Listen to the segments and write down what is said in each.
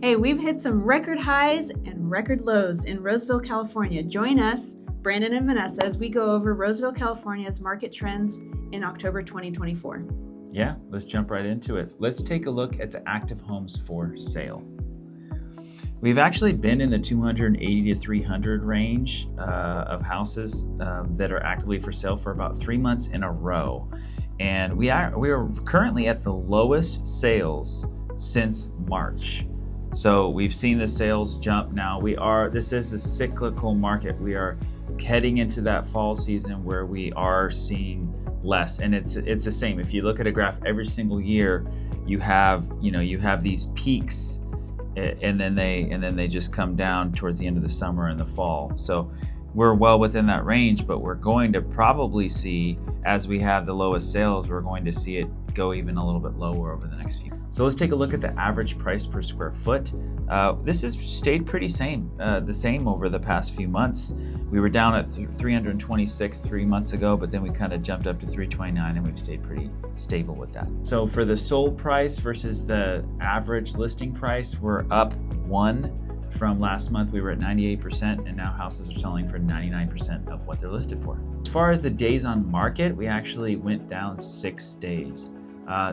Hey, we've hit some record highs and record lows in Roseville, California. Join us, Brandon and Vanessa, as we go over Roseville, California's market trends in October 2024. Yeah, let's jump right into it. Let's take a look at the active homes for sale. We've actually been in the 280 to 300 range of houses that are actively for sale for about 3 months in a row. And we are currently at the lowest sales since March. So we've seen the sales jump now. This is a cyclical market. We are heading into that fall season where we are seeing less. And it's the same. If you look at a graph every single year, you have these peaks and then they just come down towards the end of the summer and the fall. So we're well within that range, but we're going to probably see, as we have the lowest sales, we're going to see it go even a little bit lower over the next few. So let's take a look at the average price per square foot. This has stayed pretty the same over the past few months. We were down at 326 3 months ago, but then we kind of jumped up to 329 and we've stayed pretty stable with that. So for the sold price versus the average listing price, we're up 1. From last month, we were at 98%, and now houses are selling for 99% of what they're listed for. As far as the days on market, we actually went down 6 days.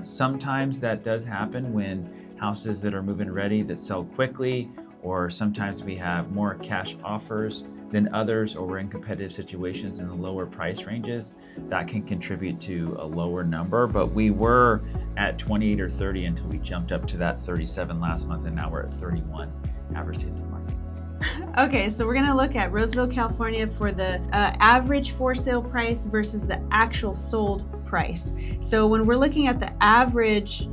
Sometimes that does happen when houses that are move-in ready that sell quickly, or sometimes we have more cash offers than others, or we're in competitive situations in the lower price ranges. That can contribute to a lower number, but we were at 28 or 30 until we jumped up to that 37 last month, and now we're at 31 average days on market. Okay, so we're going to look at Roseville, California for the average for sale price versus the actual sold price. So when we're looking at the average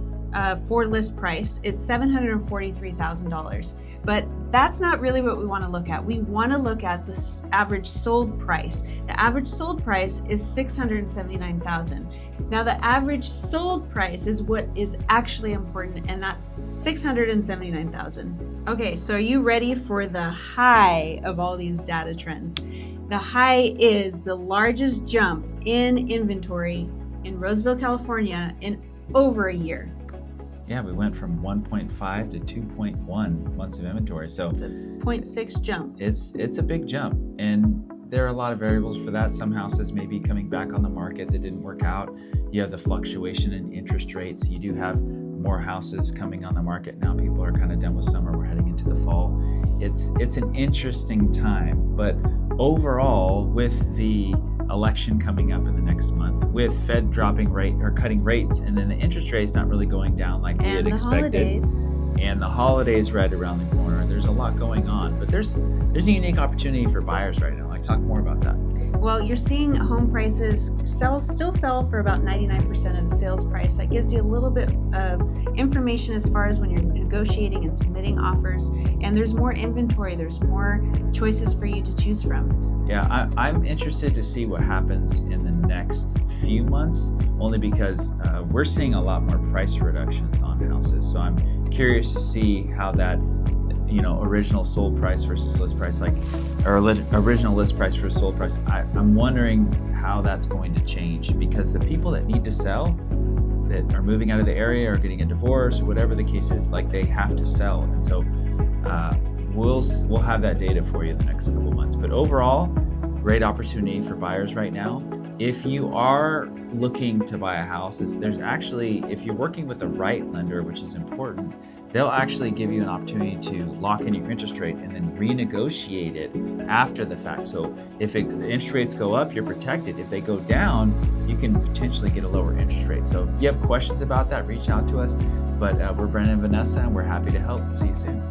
for list price, it's $743,000. But that's not really what we want to look at. We want to look at the average sold price. The average sold price is $679,000. Now the average sold price is what is actually important, and that's $679,000. Okay, so are you ready for the high of all these data trends? The high is the largest jump in inventory in Roseville, California in over a year. Yeah, we went from 1.5 to 2.1 months of inventory. So it's a 0.6 jump. It's a big jump, and there are a lot of variables for that. Some houses may be coming back on the market that didn't work out. You have the fluctuation in interest rates. You do have more houses coming on the market now. People are kind of done with summer. We're heading into the fall. It's an interesting time, but overall, with the election coming up in the next month, with Fed dropping rate or cutting rates, and then the interest rates not really going down like we had expected, and the holidays right around the corner. There's a lot going on, but there's a unique opportunity for buyers right now. Talk more about that. Well, you're seeing home prices still sell for about 99% of the sales price. That gives you a little bit of information as far as when you're negotiating and submitting offers, and there's more inventory, there's more choices for you to choose from. Yeah, I'm interested to see what happens in the next few months, only because we're seeing a lot more price reductions on houses. So I'm curious to see how that original sold price versus list price, or original list price versus sold price. I'm wondering how that's going to change, because the people that need to sell, that are moving out of the area or getting a divorce or whatever the case is, they have to sell. And so we'll have that data for you in the next couple months. But overall, great opportunity for buyers right now. If you are looking to buy a house, there's actually, if you're working with the right lender, which is important, they'll actually give you an opportunity to lock in your interest rate and then renegotiate it after the fact. So if the interest rates go up, you're protected. If they go down, you can potentially get a lower interest rate. So if you have questions about that, reach out to us. But we're Brandon and Vanessa, and we're happy to help. See you soon.